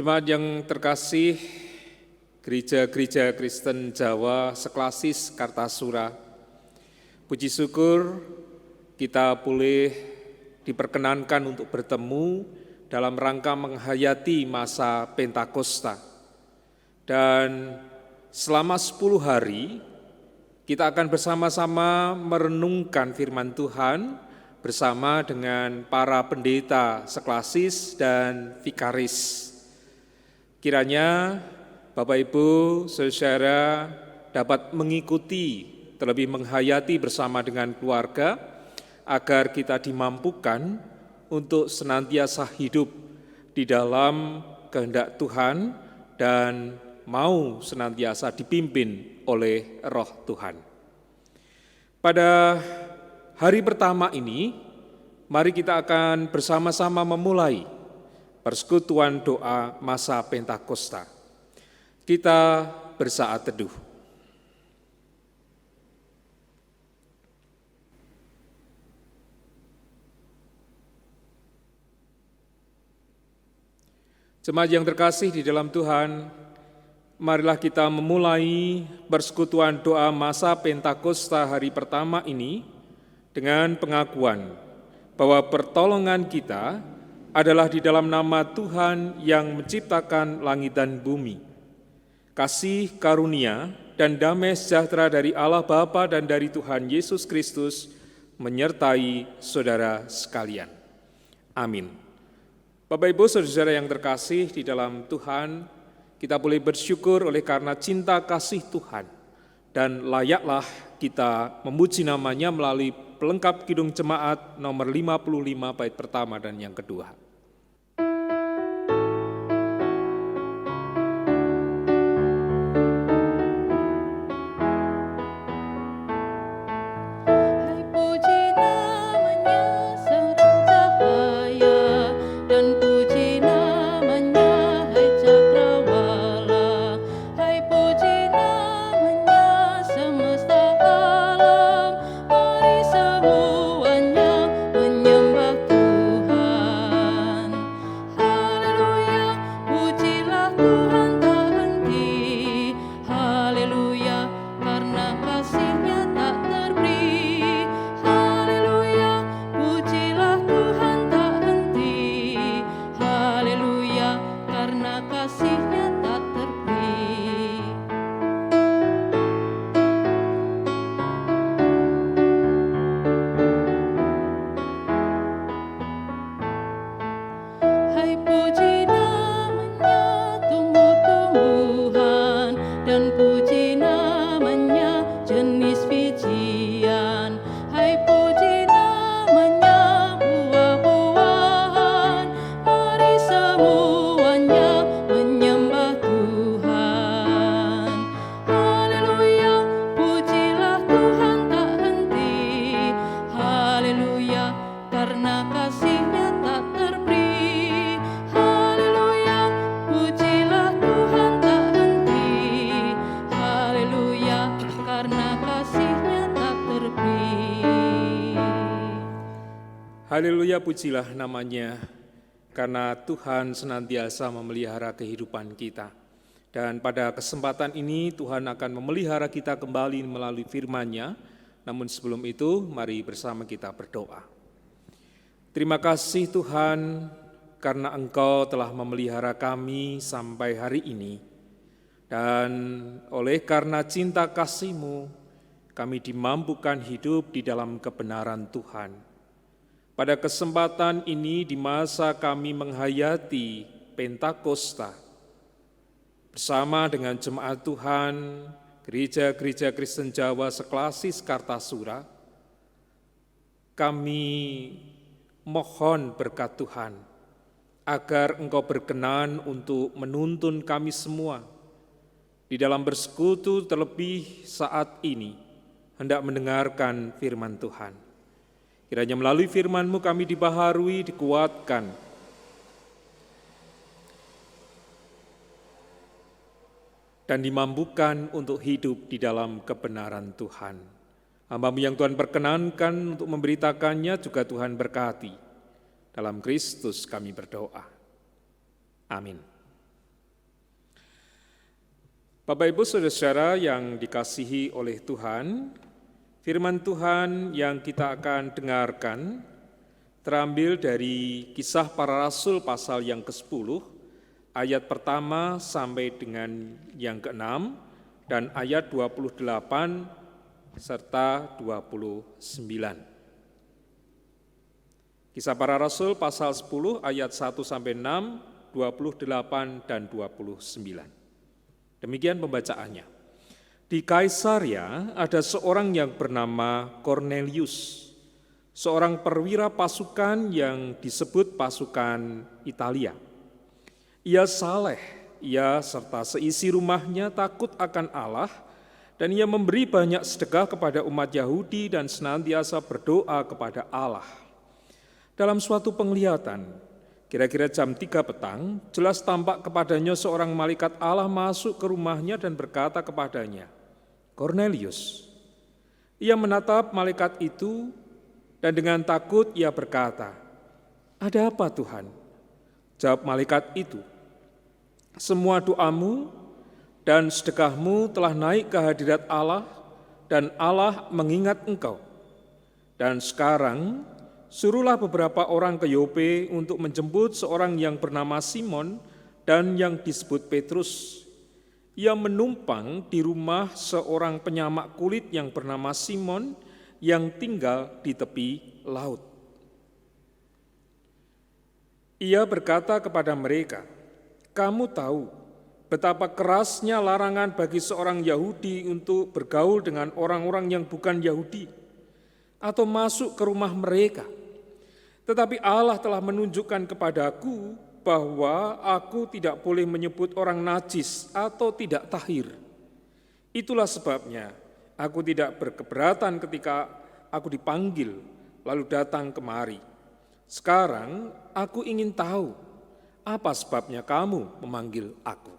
Jemaat yang terkasih, Gereja-gereja Kristen Jawa Seklasis Kartasura, puji syukur kita boleh diperkenankan untuk bertemu dalam rangka menghayati masa Pentakosta. Dan selama 10 hari kita akan bersama-sama merenungkan firman Tuhan bersama dengan para pendeta seklasis dan vikaris. Kiranya Bapak Ibu, saudara dapat mengikuti, terlebih menghayati bersama dengan keluarga, agar kita dimampukan untuk senantiasa hidup di dalam kehendak Tuhan dan mau senantiasa dipimpin oleh Roh Tuhan. Pada hari pertama ini, mari kita akan bersama-sama memulai persekutuan doa masa Pentakosta. Kita bersaat teduh. Jemaat yang terkasih di dalam Tuhan, marilah kita memulai persekutuan doa masa Pentakosta hari pertama ini dengan pengakuan bahwa pertolongan kita adalah di dalam nama Tuhan yang menciptakan langit dan bumi. Kasih karunia dan damai sejahtera dari Allah Bapa dan dari Tuhan Yesus Kristus menyertai saudara sekalian. Amin. Bapak Ibu saudara yang terkasih di dalam Tuhan, kita boleh bersyukur oleh karena cinta kasih Tuhan dan layaklah kita memuji namanya melalui pelengkap Kidung Jemaat nomor 55 bait pertama dan yang kedua. Haleluya, pujilah namanya, karena Tuhan senantiasa memelihara kehidupan kita. Dan pada kesempatan ini Tuhan akan memelihara kita kembali melalui firman-Nya. Namun sebelum itu, mari bersama kita berdoa. Terima kasih Tuhan, karena Engkau telah memelihara kami sampai hari ini. Dan oleh karena cinta kasih-Mu, kami dimampukan hidup di dalam kebenaran Tuhan. Pada kesempatan ini di masa kami menghayati Pentakosta, bersama dengan jemaat Tuhan, Gereja-gereja Kristen Jawa Seklasis Kartasura, kami mohon berkat Tuhan, agar Engkau berkenan untuk menuntun kami semua, di dalam bersekutu terlebih saat ini, hendak mendengarkan firman Tuhan. Kiranya melalui firman-Mu kami dibaharui, dikuatkan, dan dimampukan untuk hidup di dalam kebenaran Tuhan. Hamba-Mu yang Tuhan perkenankan untuk memberitakannya juga Tuhan berkati. Dalam Kristus kami berdoa. Amin. Bapak Ibu Saudara-saudara yang dikasihi oleh Tuhan, firman Tuhan yang kita akan dengarkan terambil dari Kisah Para Rasul pasal yang ke-10, ayat pertama sampai dengan yang ke-6, dan ayat 28 serta 29. Kisah Para Rasul pasal 10 ayat 1 sampai 6, 28 dan 29. Demikian pembacaannya. Di Kaisaria ada seorang yang bernama Cornelius, seorang perwira pasukan yang disebut pasukan Italia. Ia saleh, ia serta seisi rumahnya takut akan Allah, dan ia memberi banyak sedekah kepada umat Yahudi dan senantiasa berdoa kepada Allah. Dalam suatu penglihatan, kira-kira jam 3 petang, jelas tampak kepadanya seorang malaikat Allah masuk ke rumahnya dan berkata kepadanya, "Cornelius." Ia menatap malaikat itu dan dengan takut ia berkata, "Ada apa Tuhan?" Jawab malaikat itu, "Semua doamu dan sedekahmu telah naik ke hadirat Allah dan Allah mengingat engkau. Dan sekarang suruhlah beberapa orang ke Yope untuk menjemput seorang yang bernama Simon dan yang disebut Petrus. Ia menumpang di rumah seorang penyamak kulit yang bernama Simon yang tinggal di tepi laut." Ia berkata kepada mereka, "Kamu tahu betapa kerasnya larangan bagi seorang Yahudi untuk bergaul dengan orang-orang yang bukan Yahudi atau masuk ke rumah mereka. Tetapi Allah telah menunjukkan kepadaku bahwa aku tidak boleh menyebut orang najis atau tidak tahir. Itulah sebabnya aku tidak berkeberatan ketika aku dipanggil lalu datang kemari. Sekarang aku ingin tahu apa sebabnya kamu memanggil aku."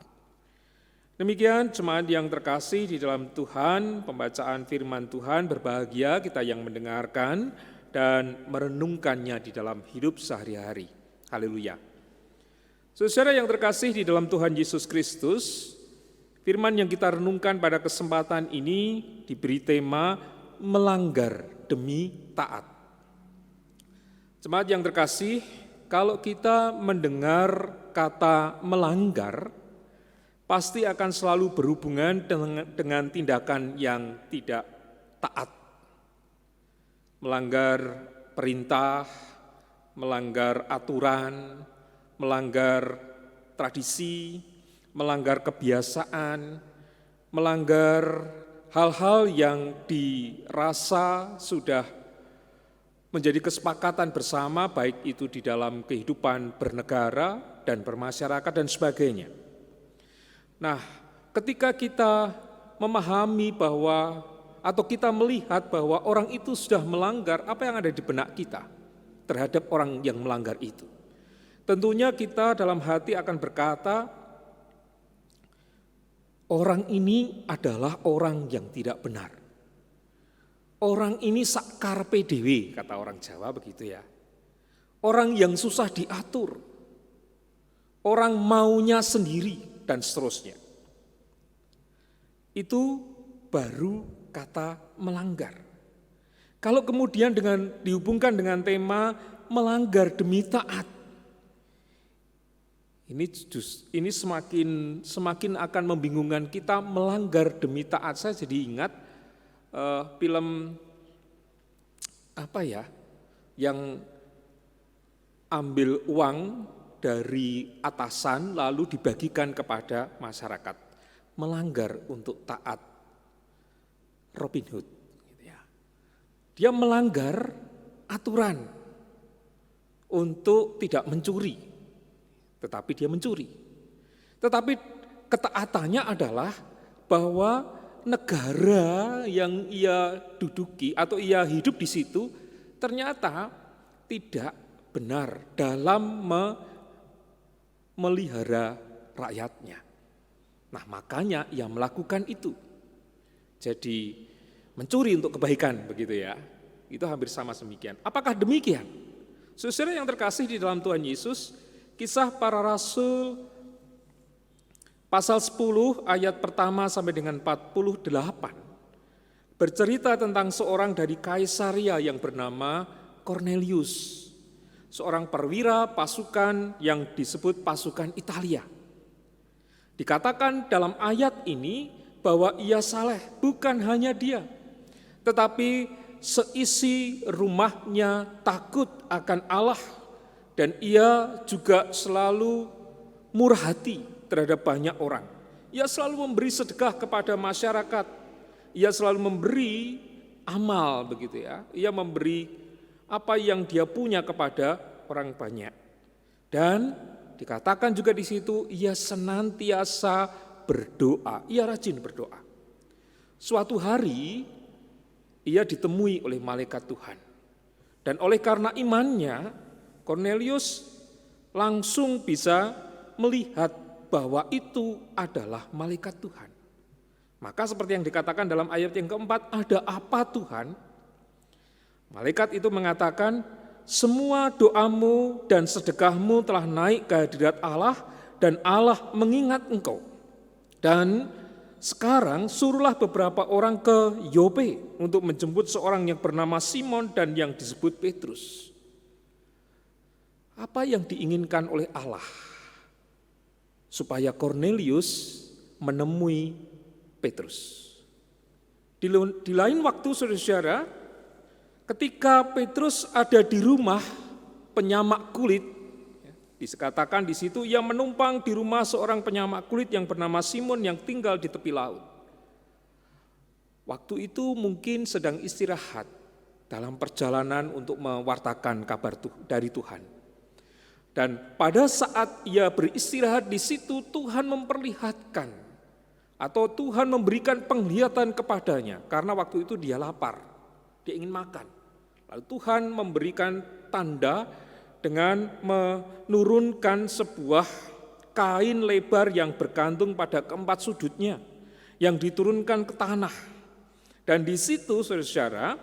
Demikian jemaat yang terkasih di dalam Tuhan, pembacaan firman Tuhan. Berbahagia kita yang mendengarkan dan merenungkannya di dalam hidup sehari-hari. Haleluya. Saudara yang terkasih di dalam Tuhan Yesus Kristus, firman yang kita renungkan pada kesempatan ini diberi tema melanggar demi taat. Jemaat yang terkasih, kalau kita mendengar kata melanggar, pasti akan selalu berhubungan dengan tindakan yang tidak taat. Melanggar perintah, melanggar aturan, melanggar tradisi, melanggar kebiasaan, melanggar hal-hal yang dirasa sudah menjadi kesepakatan bersama, baik itu di dalam kehidupan bernegara dan bermasyarakat dan sebagainya. Nah, ketika kita memahami bahwa atau kita melihat bahwa orang itu sudah melanggar, apa yang ada di benak kita terhadap orang yang melanggar itu? Tentunya kita dalam hati akan berkata, orang ini adalah orang yang tidak benar. Orang ini sak karepe dhewe, kata orang Jawa begitu ya. Orang yang susah diatur. Orang maunya sendiri dan seterusnya. Itu baru kata melanggar. Kalau kemudian dihubungkan dengan tema melanggar demi taat, ini semakin akan membingungkan kita. Melanggar demi taat, saya jadi ingat film yang ambil uang dari atasan lalu dibagikan kepada masyarakat, melanggar untuk taat. Robin Hood, dia melanggar aturan untuk tidak mencuri, tetapi dia mencuri. Tetapi ketaatannya adalah bahwa negara yang ia duduki atau ia hidup di situ ternyata tidak benar dalam memelihara rakyatnya. Nah, makanya ia melakukan itu. Jadi mencuri untuk kebaikan begitu ya. Itu hampir sama demikian. Apakah demikian? Saudara yang terkasih di dalam Tuhan Yesus, Kisah Para Rasul Pasal 10 ayat pertama sampai dengan 48 bercerita tentang seorang dari Kaisaria yang bernama Cornelius, seorang perwira pasukan yang disebut pasukan Italia. Dikatakan dalam ayat ini bahwa ia saleh, bukan hanya dia, tetapi seisi rumahnya takut akan Allah, dan ia juga selalu murah hati terhadap banyak orang. Ia selalu memberi sedekah kepada masyarakat. Ia selalu memberi amal begitu ya. Ia memberi apa yang dia punya kepada orang banyak. Dan dikatakan juga di situ ia senantiasa berdoa. Ia rajin berdoa. Suatu hari ia ditemui oleh malaikat Tuhan. Dan oleh karena imannya, Cornelius langsung bisa melihat bahwa itu adalah malaikat Tuhan. Maka seperti yang dikatakan dalam ayat yang keempat, ada apa Tuhan? Malaikat itu mengatakan, semua doamu dan sedekahmu telah naik ke hadirat Allah dan Allah mengingat engkau. Dan sekarang suruhlah beberapa orang ke Yope untuk menjemput seorang yang bernama Simon dan yang disebut Petrus. Apa yang diinginkan oleh Allah? Supaya Cornelius menemui Petrus. Di lain waktu, saudara-saudara, ketika Petrus ada di rumah penyamak kulit, dikatakan di situ ia menumpang di rumah seorang penyamak kulit yang bernama Simon yang tinggal di tepi laut. Waktu itu mungkin sedang istirahat dalam perjalanan untuk mewartakan kabar dari Tuhan. Dan pada saat ia beristirahat di situ, Tuhan memperlihatkan atau Tuhan memberikan penglihatan kepadanya, karena waktu itu dia lapar, dia ingin makan. Lalu Tuhan memberikan tanda dengan menurunkan sebuah kain lebar yang bergantung pada keempat sudutnya, yang diturunkan ke tanah. Dan di situ, saudara-saudara,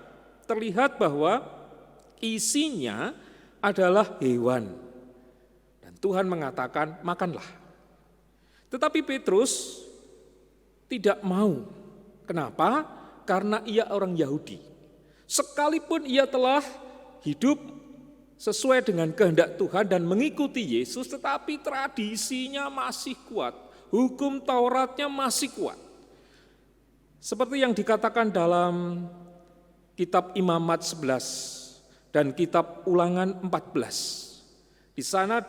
terlihat bahwa isinya adalah hewan. Dan Tuhan mengatakan, makanlah. Tetapi Petrus tidak mau. Kenapa? Karena ia orang Yahudi. Sekalipun ia telah hidup sesuai dengan kehendak Tuhan dan mengikuti Yesus, tetapi tradisinya masih kuat. Hukum Tauratnya masih kuat. Seperti yang dikatakan dalam kitab Imamat 11 dan kitab Ulangan 14. Di sana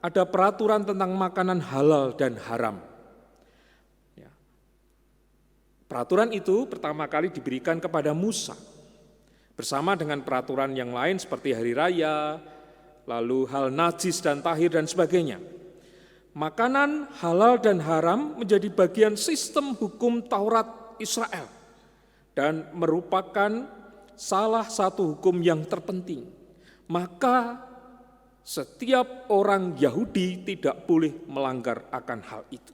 ada peraturan tentang makanan halal dan haram. Peraturan itu pertama kali diberikan kepada Musa, bersama dengan peraturan yang lain seperti hari raya, lalu hal najis dan tahir dan sebagainya. Makanan halal dan haram menjadi bagian sistem hukum Taurat Israel dan merupakan salah satu hukum yang terpenting. Maka setiap orang Yahudi tidak boleh melanggar akan hal itu.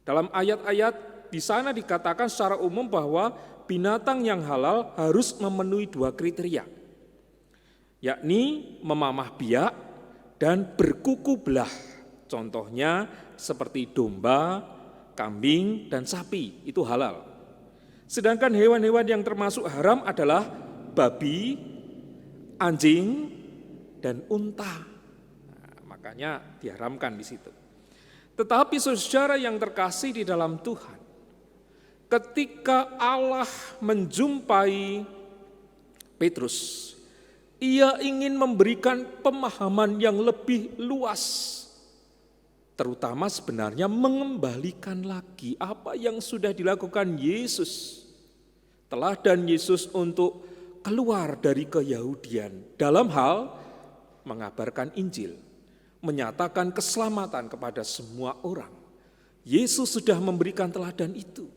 Dalam ayat-ayat di sana dikatakan secara umum bahwa binatang yang halal harus memenuhi dua kriteria, yakni memamah biak dan berkuku belah. Contohnya seperti domba, kambing, dan sapi, itu halal. Sedangkan hewan-hewan yang termasuk haram adalah babi, anjing, dan unta. Nah, makanya diharamkan di situ. Tetapi saudara yang terkasih di dalam Tuhan, ketika Allah menjumpai Petrus, ia ingin memberikan pemahaman yang lebih luas, terutama sebenarnya mengembalikan lagi apa yang sudah dilakukan Yesus. Teladan Yesus untuk keluar dari keyahudian dalam hal mengabarkan Injil, menyatakan keselamatan kepada semua orang. Yesus sudah memberikan teladan itu.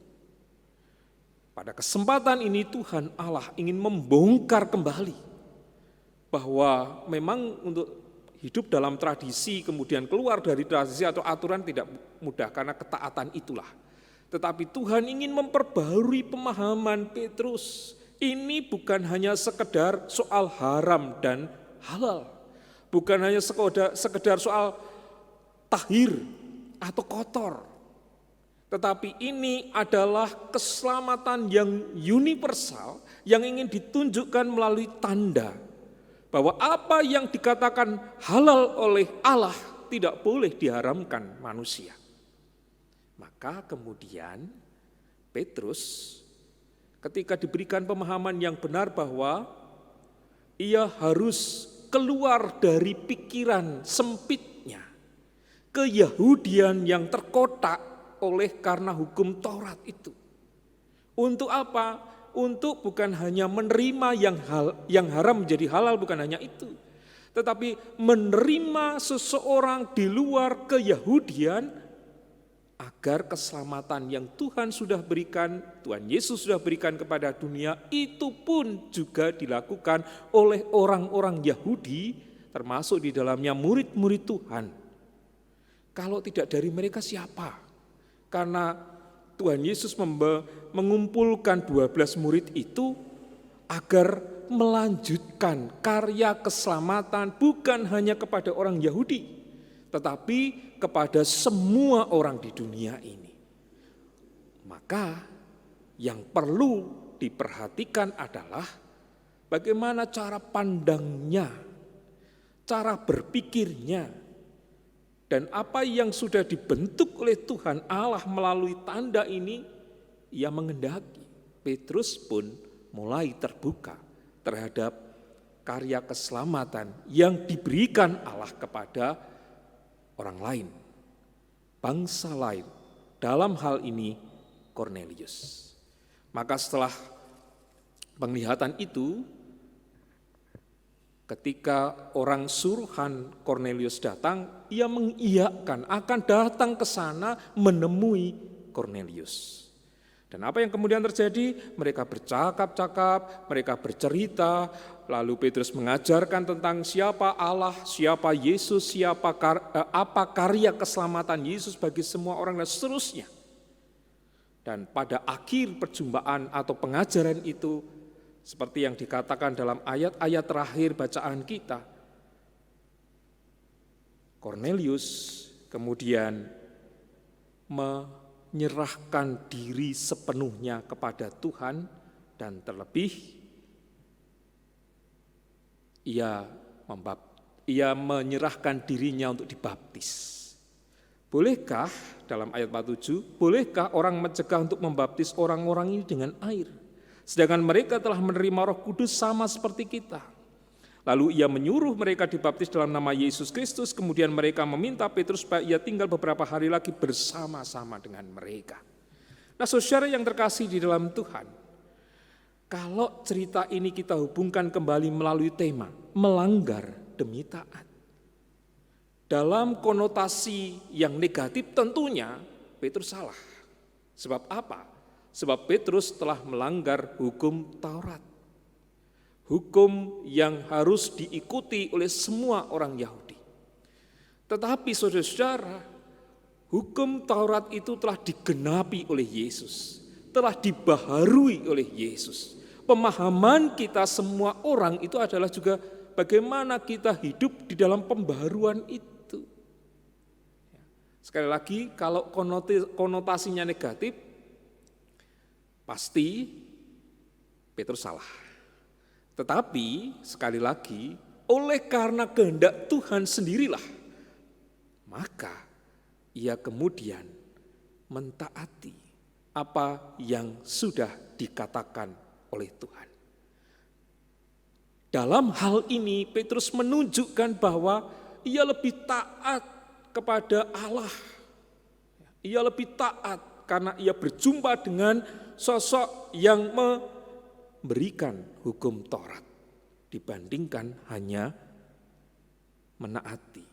Pada kesempatan ini Tuhan Allah ingin membongkar kembali bahwa memang untuk hidup dalam tradisi kemudian keluar dari tradisi atau aturan tidak mudah karena ketaatan itulah. Tetapi Tuhan ingin memperbarui pemahaman Petrus. Ini bukan hanya sekedar soal haram dan halal. Bukan hanya sekedar soal tahir atau kotor. Tetapi ini adalah keselamatan yang universal yang ingin ditunjukkan melalui tanda bahwa apa yang dikatakan halal oleh Allah tidak boleh diharamkan manusia. Maka kemudian Petrus ketika diberikan pemahaman yang benar bahwa ia harus keluar dari pikiran sempitnya, keyahudian yang terkotak oleh karena hukum Taurat itu. Untuk apa? Untuk bukan hanya menerima yang haram menjadi halal, bukan hanya itu. Tetapi menerima seseorang di luar keyahudian agar keselamatan yang Tuhan sudah berikan, Tuhan Yesus sudah berikan kepada dunia, itu pun juga dilakukan oleh orang-orang Yahudi, termasuk di dalamnya murid-murid Tuhan. Kalau tidak dari mereka siapa? Karena Tuhan Yesus mengumpulkan 12 murid itu agar melanjutkan karya keselamatan bukan hanya kepada orang Yahudi, tetapi kepada semua orang di dunia ini. Maka yang perlu diperhatikan adalah bagaimana cara pandangnya, cara berpikirnya, dan apa yang sudah dibentuk oleh Tuhan Allah melalui tanda ini, ia mengendaki. Petrus pun mulai terbuka terhadap karya keselamatan yang diberikan Allah kepada orang lain, bangsa lain, dalam hal ini Kornelius. Maka setelah penglihatan itu, ketika orang suruhan Kornelius datang, ia mengiyakan akan datang ke sana menemui Kornelius. Dan apa yang kemudian terjadi? Mereka bercakap-cakap, mereka bercerita, lalu Petrus mengajarkan tentang siapa Allah, siapa Yesus, apa karya keselamatan Yesus bagi semua orang dan seterusnya. Dan pada akhir perjumpaan atau pengajaran itu, seperti yang dikatakan dalam ayat-ayat terakhir bacaan kita, Kornelius kemudian menyerahkan diri sepenuhnya kepada Tuhan dan terlebih ia menyerahkan dirinya untuk dibaptis. Bolehkah dalam ayat 47, bolehkah orang mencegah untuk membaptis orang-orang ini dengan air? Sedangkan mereka telah menerima Roh Kudus sama seperti kita. Lalu ia menyuruh mereka dibaptis dalam nama Yesus Kristus. Kemudian mereka meminta Petrus supaya ia tinggal beberapa hari lagi bersama-sama dengan mereka. Nah, saudara yang terkasih di dalam Tuhan, kalau cerita ini kita hubungkan kembali melalui tema melanggar demi taat, dalam konotasi yang negatif tentunya Petrus salah. Sebab apa? Sebab Petrus telah melanggar hukum Taurat. Hukum yang harus diikuti oleh semua orang Yahudi. Tetapi saudara-saudara, hukum Taurat itu telah digenapi oleh Yesus. Telah dibaharui oleh Yesus. Pemahaman kita semua orang itu adalah juga bagaimana kita hidup di dalam pembaharuan itu. Sekali lagi, kalau konotasinya negatif, pasti Petrus salah. Tetapi sekali lagi, oleh karena kehendak Tuhan sendirilah, maka ia kemudian mentaati apa yang sudah dikatakan oleh Tuhan. Dalam hal ini Petrus menunjukkan bahwa ia lebih taat kepada Allah. Ia lebih taat karena ia berjumpa dengan sosok yang memberikan hukum Taurat dibandingkan hanya menaati.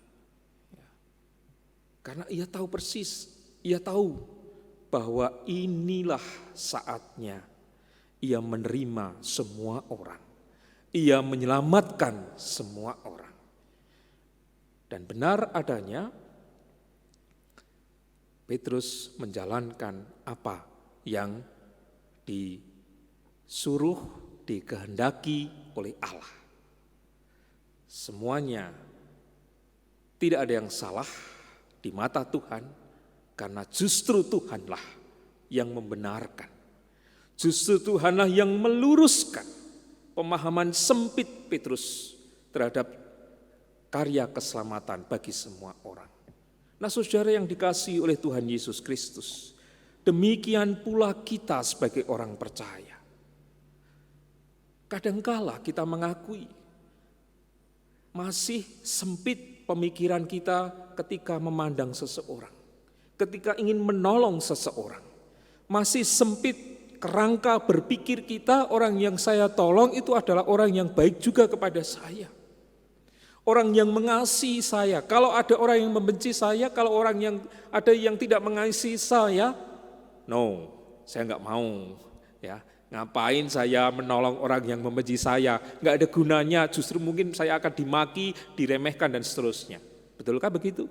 Karena ia tahu persis, ia tahu bahwa inilah saatnya ia menerima semua orang. Ia menyelamatkan semua orang. Dan benar adanya Petrus menjalankan apa yang disuruh, dikehendaki oleh Allah. Semuanya tidak ada yang salah di mata Tuhan, Karena justru Tuhanlah yang membenarkan. Justru Tuhanlah yang meluruskan pemahaman sempit Petrus terhadap karya keselamatan bagi semua orang. Nah, saudara yang dikasihi oleh Tuhan Yesus Kristus, demikian pula kita sebagai orang percaya. Kadangkala kita mengakui masih sempit pemikiran kita ketika memandang seseorang, ketika ingin menolong seseorang. Masih sempit kerangka berpikir kita, orang yang saya tolong itu adalah orang yang baik juga kepada saya. Orang yang mengasihi saya. Kalau ada orang yang membenci saya, kalau orang yang ada yang tidak mengasihi saya, no, saya enggak mau. Ya, ngapain saya menolong orang yang membenci saya? Enggak ada gunanya, justru mungkin saya akan dimaki, diremehkan dan seterusnya. Betulkah begitu?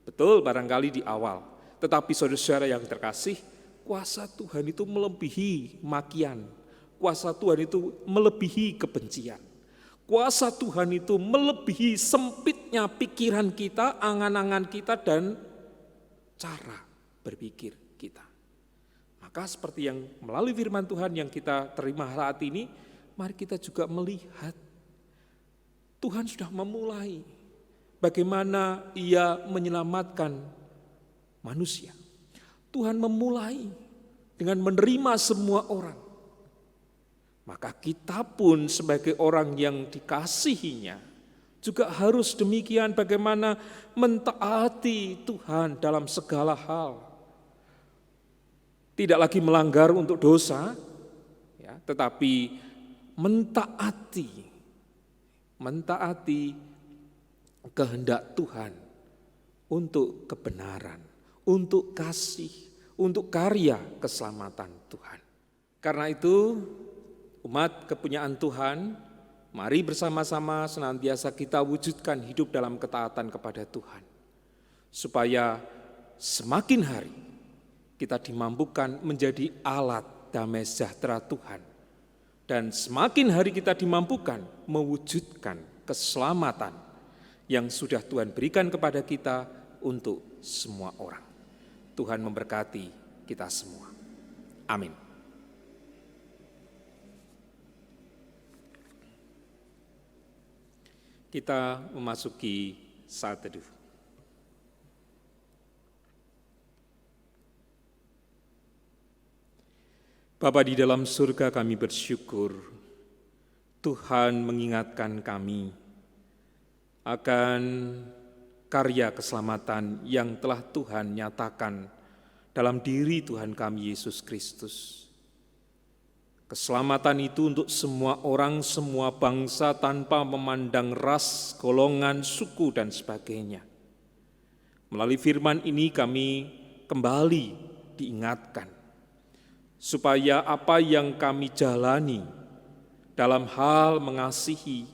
Betul barangkali di awal. Tetapi saudara-saudara yang terkasih, kuasa Tuhan itu melebihi makian. Kuasa Tuhan itu melebihi kebencian. Kuasa Tuhan itu melebihi sempitnya pikiran kita, angan-angan kita, dan cara berpikir kita. Maka seperti yang melalui firman Tuhan yang kita terima saat ini, mari kita juga melihat Tuhan sudah memulai bagaimana Ia menyelamatkan manusia. Tuhan memulai dengan menerima semua orang. Maka kita pun sebagai orang yang dikasihinya juga harus demikian, bagaimana mentaati Tuhan dalam segala hal. Tidak lagi melanggar untuk dosa, ya, tetapi mentaati kehendak Tuhan untuk kebenaran, untuk kasih, untuk karya keselamatan Tuhan. Karena itu, umat kepunyaan Tuhan, mari bersama-sama senantiasa kita wujudkan hidup dalam ketaatan kepada Tuhan. Supaya semakin hari kita dimampukan menjadi alat damai sejahtera Tuhan. Dan semakin hari kita dimampukan mewujudkan keselamatan yang sudah Tuhan berikan kepada kita untuk semua orang. Tuhan memberkati kita semua. Amin. Kita memasuki saat teduh. Bapa di dalam surga, kami bersyukur Tuhan mengingatkan kami akan karya keselamatan yang telah Tuhan nyatakan dalam diri Tuhan kami Yesus Kristus. Keselamatan itu untuk semua orang, semua bangsa tanpa memandang ras, golongan, suku, dan sebagainya. Melalui firman ini kami kembali diingatkan, supaya apa yang kami jalani dalam hal mengasihi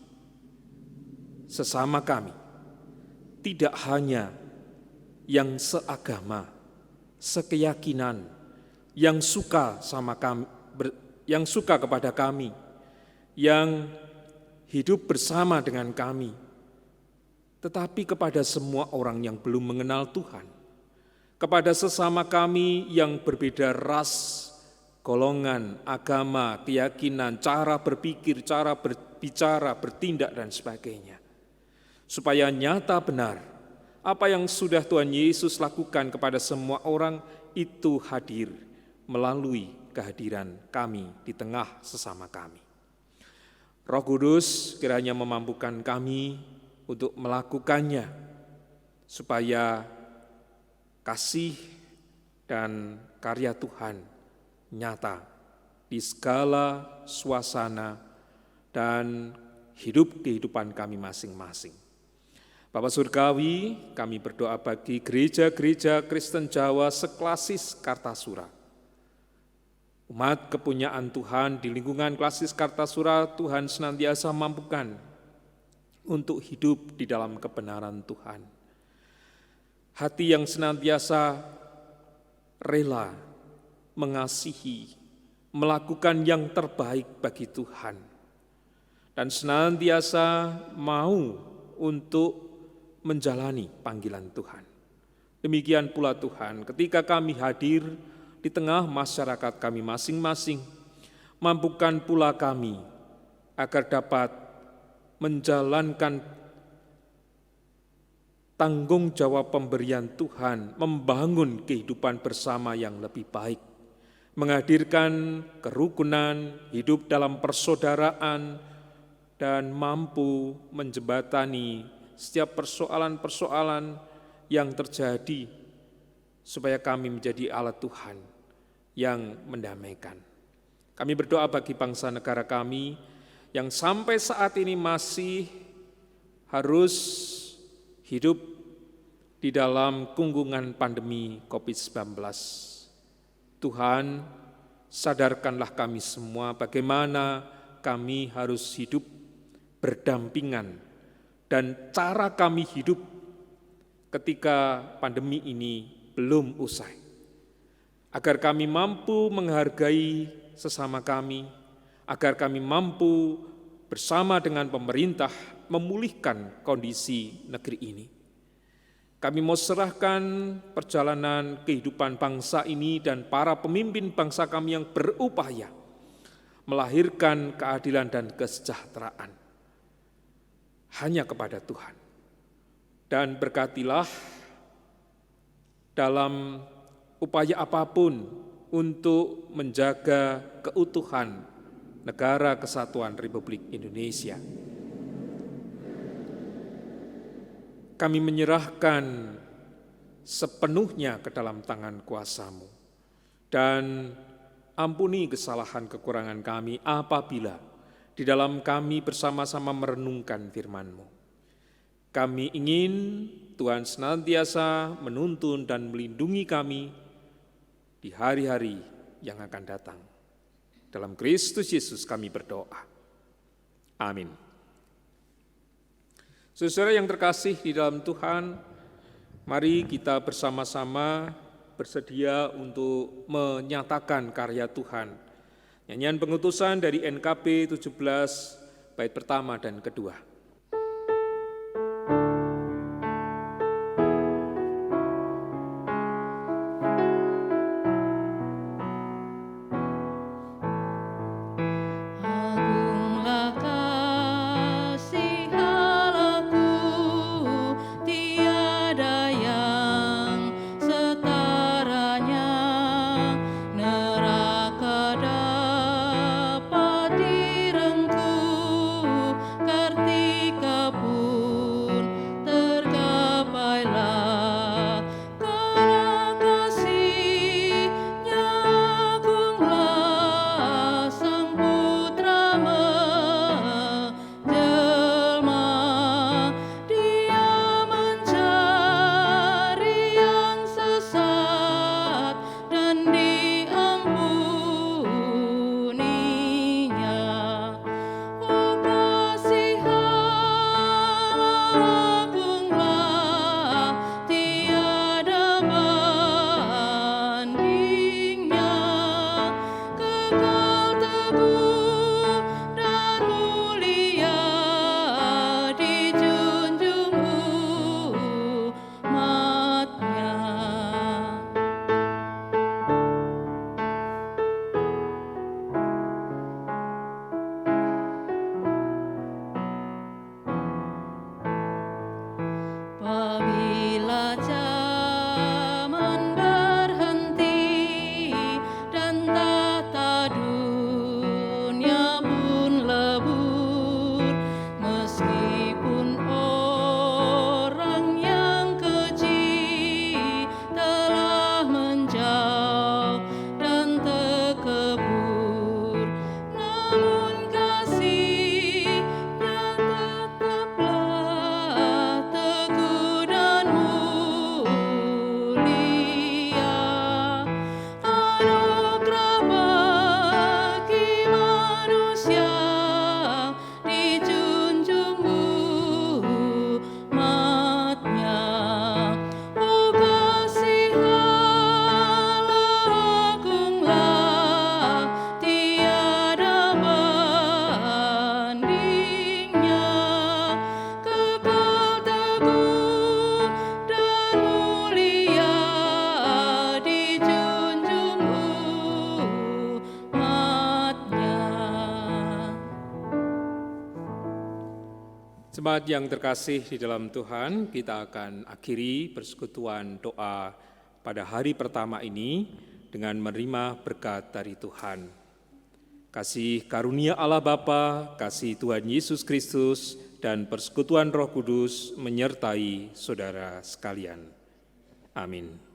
sesama kami, tidak hanya yang seagama, sekeyakinan, yang suka sama kami, yang suka kepada kami, yang hidup bersama dengan kami, tetapi kepada semua orang yang belum mengenal Tuhan, kepada sesama kami yang berbeda ras, golongan, agama, keyakinan, cara berpikir, cara berbicara, bertindak, dan sebagainya. Supaya nyata benar apa yang sudah Tuhan Yesus lakukan kepada semua orang itu hadir melalui kehadiran kami di tengah sesama kami. Roh Kudus kiranya memampukan kami untuk melakukannya, supaya kasih dan karya Tuhan nyata di segala suasana dan kehidupan kami masing-masing. Bapa Surgawi, kami berdoa bagi gereja-gereja Kristen Jawa seklasis Kartasura. Umat kepunyaan Tuhan di lingkungan klasis Kartasura, Tuhan senantiasa mampukan untuk hidup di dalam kebenaran Tuhan. Hati yang senantiasa rela mengasihi, melakukan yang terbaik bagi Tuhan, dan senantiasa mau untuk menjalani panggilan Tuhan, Demikian pula Tuhan, ketika kami hadir di tengah masyarakat kami masing-masing, mampukan pula kami agar dapat menjalankan tanggung jawab pemberian Tuhan, membangun kehidupan bersama yang lebih baik, menghadirkan kerukunan, hidup dalam persaudaraan, dan mampu menjembatani setiap persoalan-persoalan yang terjadi, supaya kami menjadi alat Tuhan yang mendamaikan. Kami berdoa bagi bangsa negara kami yang sampai saat ini masih harus hidup di dalam kungkungan pandemi COVID-19. Tuhan, sadarkanlah kami semua bagaimana kami harus hidup berdampingan dan cara kami hidup ketika pandemi ini belum usai. Agar kami mampu menghargai sesama kami, agar kami mampu bersama dengan pemerintah memulihkan kondisi negeri ini. Kami mau serahkan perjalanan kehidupan bangsa ini dan para pemimpin bangsa kami yang berupaya melahirkan keadilan dan kesejahteraan hanya kepada Tuhan. Dan berkatilah dalam upaya apapun untuk menjaga keutuhan Negara Kesatuan Republik Indonesia. Kami menyerahkan sepenuhnya ke dalam tangan kuasa-Mu, dan ampuni kesalahan kekurangan kami apabila di dalam kami bersama-sama merenungkan firman-Mu. Kami ingin Tuhan senantiasa menuntun dan melindungi kami di hari-hari yang akan datang. Dalam Kristus Yesus kami berdoa. Amin. Saudara yang terkasih di dalam Tuhan, mari kita bersama-sama bersedia untuk menyatakan karya Tuhan. Nyanyian pengutusan dari NKB 17 bait pertama dan kedua. Neraka dapat direngkuh, Jemaat yang terkasih di dalam Tuhan, kita akan akhiri persekutuan doa pada hari pertama ini dengan menerima berkat dari Tuhan. Kasih karunia Allah Bapa, kasih Tuhan Yesus Kristus, dan persekutuan Roh Kudus menyertai saudara sekalian. Amin.